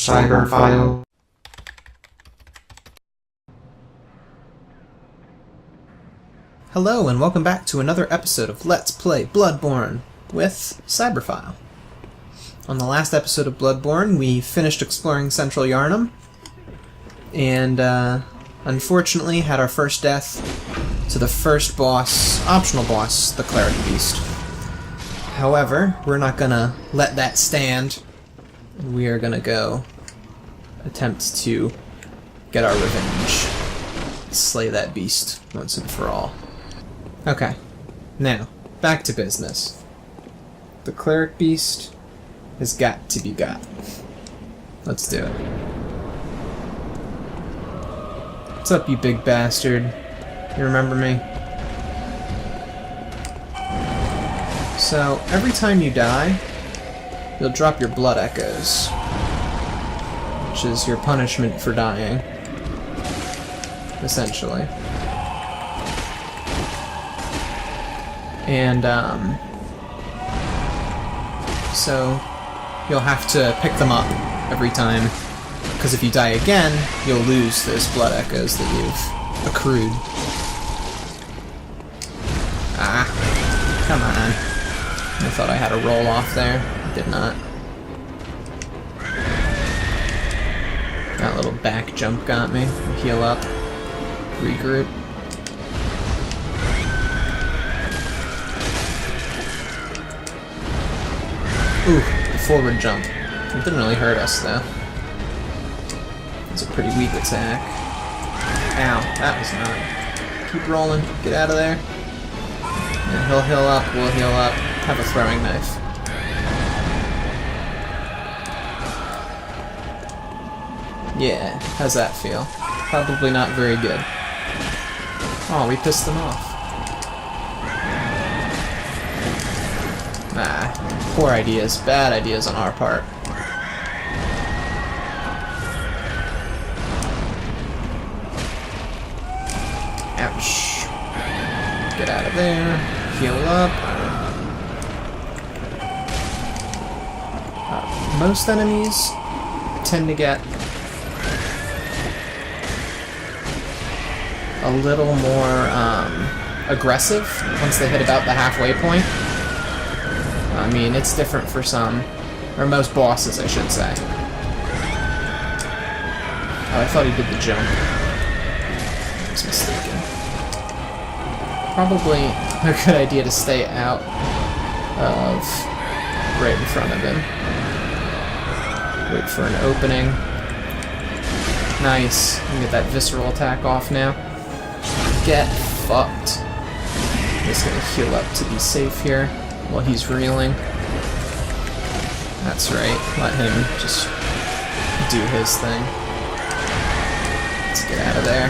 Cyberphile. Hello and welcome back to another episode of Let's Play Bloodborne with Cyberphile. On the last episode of Bloodborne, we finished exploring Central Yharnam, and unfortunately had our first death to the first boss, optional boss, the Cleric Beast. However, we're not gonna let that stand. We are gonna go attempt to get our revenge. Slay that beast once and for all. Okay, now, back to business. The Cleric Beast has got to be got. Let's do it. What's up, you big bastard? You remember me? So, every time you die, you'll drop your blood echoes, which is your punishment for dying, essentially. And, so you'll have to pick them up every time, because if you die again, you'll lose those blood echoes that you've accrued. Ah, come on. I thought I had a roll off there. I did not. That little back jump got me. Heal up. Regroup. Ooh, the forward jump. It didn't really hurt us, though. It's a pretty weak attack. Ow, that was not. Keep rolling. Get out of there. Yeah, he'll heal up, we'll heal up. Have a throwing knife. Yeah, how's that feel? Probably not very good. Oh, we pissed them off. Ah, poor ideas. Bad ideas on our part. Ouch. Get out of there. Heal up. Most enemies tend to get a little more aggressive once they hit about the halfway point. I mean, it's different for some, or most bosses, I should say. Oh, I thought he did the jump. I was mistaken. Probably a good idea to stay out of right in front of him. Wait for an opening. Nice. We can get that visceral attack off now. Get fucked. I'm just gonna heal up to be safe here while he's reeling. That's right. Let him just do his thing. Let's get out of there.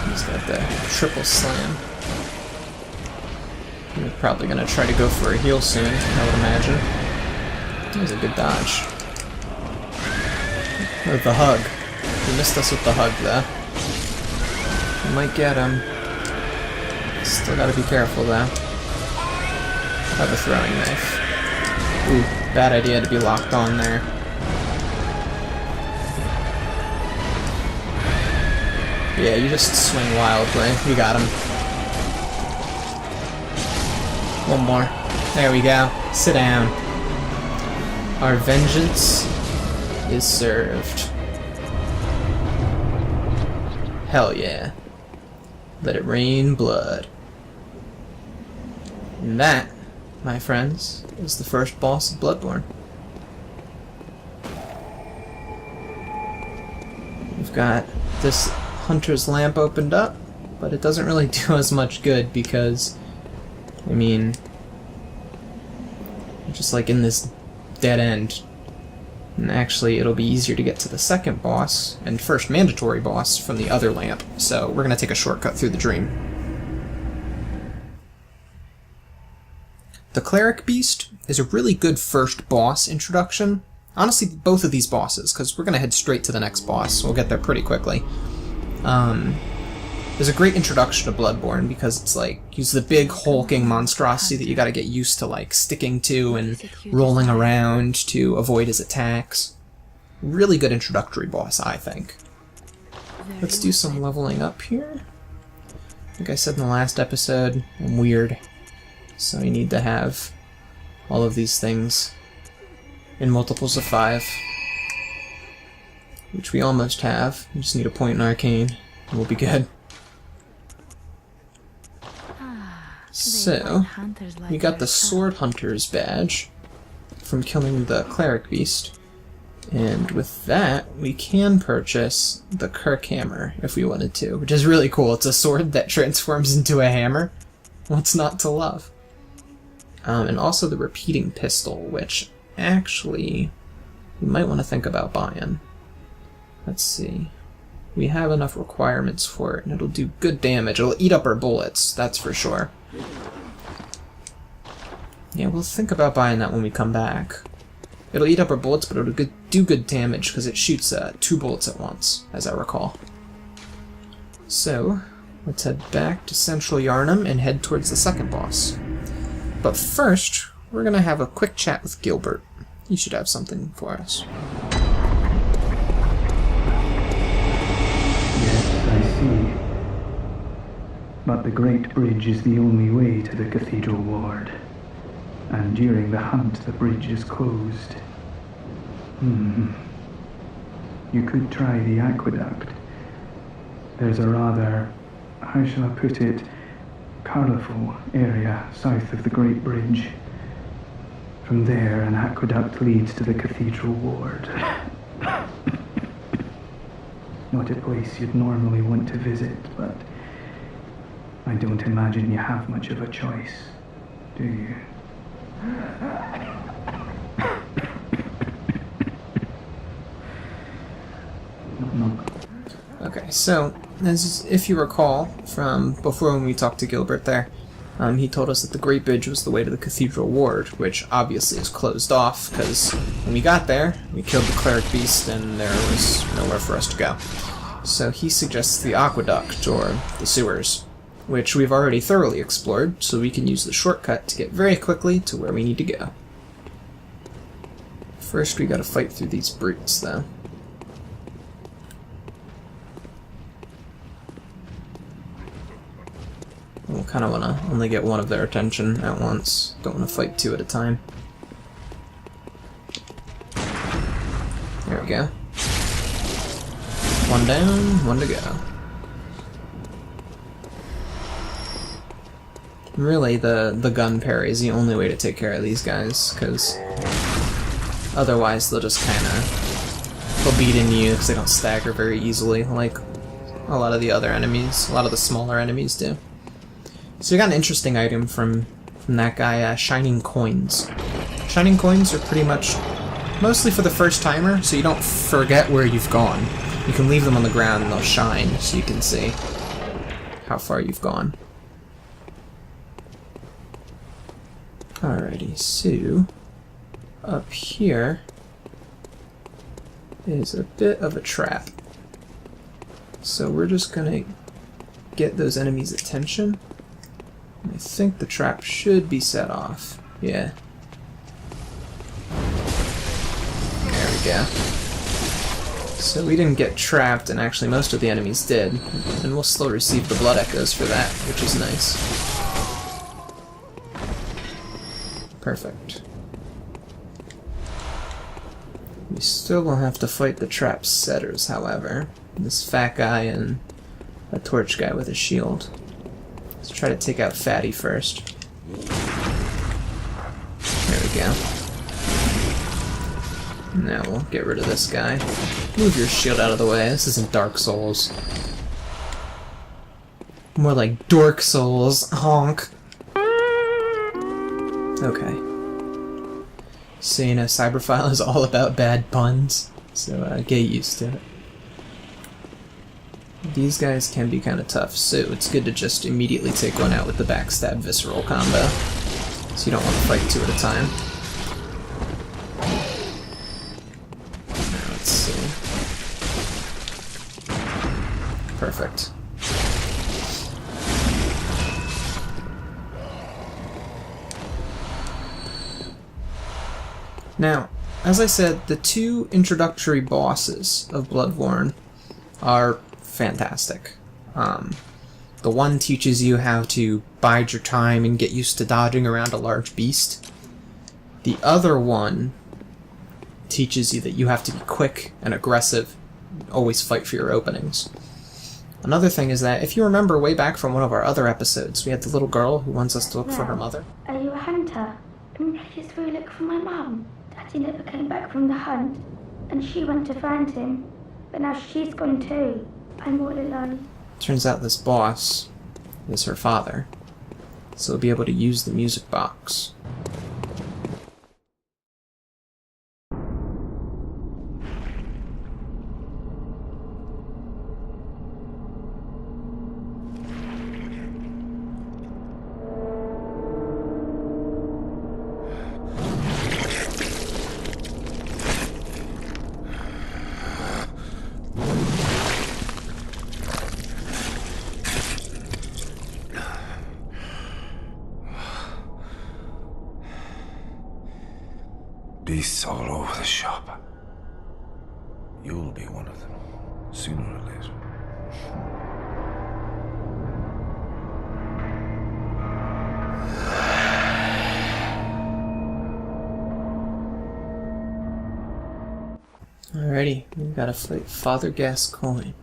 He's got the triple slam. He's probably gonna try to go for a heal soon, I would imagine. That was a good dodge. With the hug. He missed us with the hug, though. We might get him. Still gotta be careful, though. Have a throwing knife. Ooh, bad idea to be locked on there. Yeah, you just swing wildly. You got him. One more. There we go. Sit down. Our vengeance is served. Hell yeah. Let it rain blood. And that, my friends, is the first boss of Bloodborne. We've got this Hunter's Lamp opened up, but it doesn't really do us much good because, I mean, just like in this dead end. And actually, it'll be easier to get to the second boss, and first mandatory boss, from the other lamp, so we're gonna take a shortcut through the dream. The Cleric Beast is a really good first boss introduction. Honestly, both of these bosses, because we're gonna head straight to the next boss, so we'll get there pretty quickly. is a great introduction to Bloodborne because it's like, he's the big hulking monstrosity that you gotta get used to like sticking to and rolling around to avoid his attacks. Really good introductory boss, I think. Let's do some leveling up here. Like I said in the last episode, I'm weird, so you need to have all of these things in multiples of 5, which we almost have. We just need a point in Arcane, and we'll be good. So, we got the Sword Hunter's badge from killing the Cleric Beast, and with that, we can purchase the Kirk Hammer if we wanted to, which is really cool. It's a sword that transforms into a hammer. What's not to love? And also the Repeating Pistol, which actually we might want to think about buying. Let's see. We have enough requirements for it, and it'll do good damage. It'll eat up our bullets, that's for sure. Yeah, we'll think about buying that when we come back. It'll eat up our bullets, but it'll do good damage because it shoots 2 bullets at once, as I recall. So, let's head back to Central Yharnam and head towards the second boss. But first, we're gonna have a quick chat with Gilbert. He should have something for us. Yes, I see. But the Great Bridge is the only way to the Cathedral Ward. And during the hunt, the bridge is closed. You could try the aqueduct. There's a rather, how shall I put it, colourful area south of the Great Bridge. From there, an aqueduct leads to the Cathedral Ward. Not a place you'd normally want to visit, but I don't imagine you have much of a choice, do you? Okay, so, as if you recall from before when we talked to Gilbert there, he told us that the Great Bridge was the way to the Cathedral Ward, which obviously is closed off, because when we got there, we killed the Cleric Beast and there was nowhere for us to go. So he suggests the aqueduct, or the sewers, which we've already thoroughly explored, so we can use the shortcut to get very quickly to where we need to go. First we gotta fight through these brutes, though. We'll kind of want to only get one of their attention at once. Don't want to fight 2 at a time. There we go. 1 down, 1 to go. Really, the gun parry is the only way to take care of these guys, because otherwise they'll just kind of... they'll beat into you because they don't stagger very easily, like a lot of the other enemies, a lot of the smaller enemies do. So you got an interesting item from that guy, Shining Coins. Shining Coins are pretty much mostly for the first timer, so you don't forget where you've gone. You can leave them on the ground and they'll shine, so you can see how far you've gone. Alrighty, so up here is a bit of a trap. So we're just gonna get those enemies' attention. I think the trap should be set off. Yeah. There we go. So we didn't get trapped, and actually most of the enemies did. And we'll still receive the blood echoes for that, which is nice. Perfect. We still will have to fight the trap setters, however. This fat guy and a torch guy with a shield. Let's try to take out Fatty first. There we go. Now we'll get rid of this guy. Move your shield out of the way. This isn't Dark Souls. More like Dork Souls. Honk. Okay. So, you know, Cyberphile is all about bad puns. So, get used to it. These guys can be kind of tough, so it's good to just immediately take one out with the backstab visceral combo. So you don't want to fight 2 at a time. Now let's see. Perfect. Now, as I said, the 2 introductory bosses of Bloodborne are fantastic. The one teaches you how to bide your time and get used to dodging around a large beast. The other one teaches you that you have to be quick and aggressive, always fight for your openings. Another thing is that, if you remember way back from one of our other episodes, we had the little girl who wants us to look for her mother. Are you a hunter? Please will you look for my mum? Daddy never came back from the hunt, and she went to find him. But now she's gone too. I'm all alone. Turns out this boss is her father, so we'll be able to use the music box. Beasts all over the shop. You'll be one of them, sooner or later. Alrighty, we've got to fight Father Gascoigne.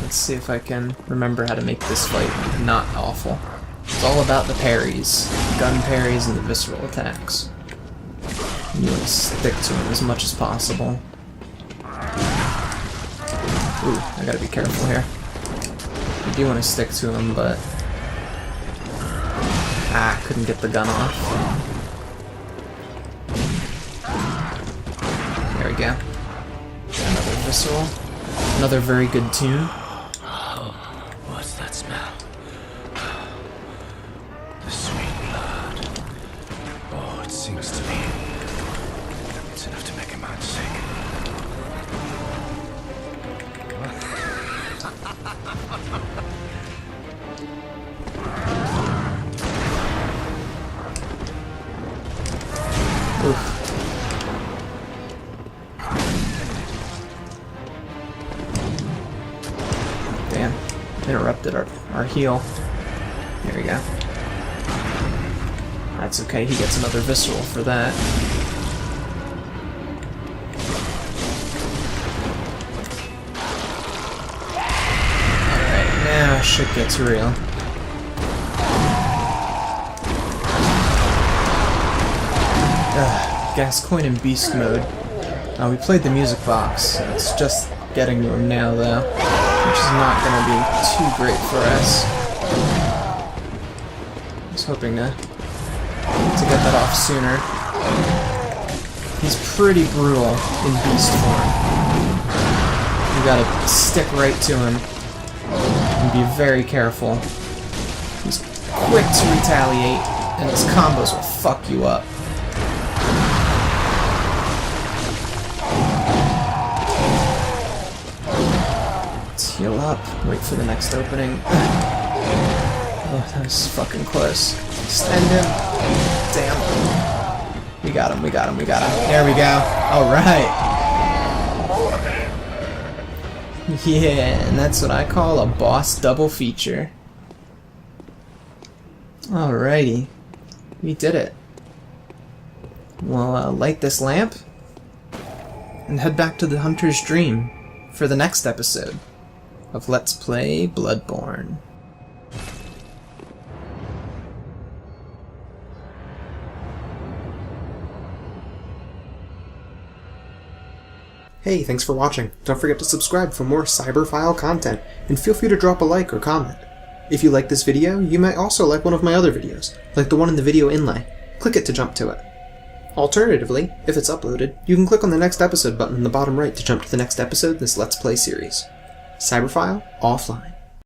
Let's see if I can remember how to make this fight not awful. It's all about the parries, gun parries and the visceral attacks. You want to stick to them as much as possible. Ooh, I gotta be careful here. I do want to stick to him, but... couldn't get the gun off. There we go. Another visceral. Another very good tune. What's that smell? The sweet blood. Oh, it sings to me. It's enough to make a man sick. Oof. Damn. Interrupted our heal. There we go. That's okay, he gets another visceral for that. Alright, now shit gets real. Gascoigne in beast mode. We played the music box. It's just getting to him now, though, which is not going to be too great for us. I was hoping to get that off sooner. He's pretty brutal in beast form. You gotta stick right to him and be very careful. He's quick to retaliate, and his combos will fuck you up. Heal up. Wait for the next opening. Oh, that was fucking close. Extend him. Damn. We got him, we got him, we got him. There we go. Alright. Yeah, and that's what I call a boss double feature. Alrighty. We did it. We'll light this lamp and head back to the Hunter's Dream for the next episode of Let's Play Bloodborne. Hey, thanks for watching. Don't forget to subscribe for more Cyberphile content, and feel free to drop a like or comment. If you like this video, you might also like one of my other videos, like the one in the video inlay. Click it to jump to it. Alternatively, if it's uploaded, you can click on the next episode button in the bottom right to jump to the next episode in this Let's Play series. Cyberphile offline.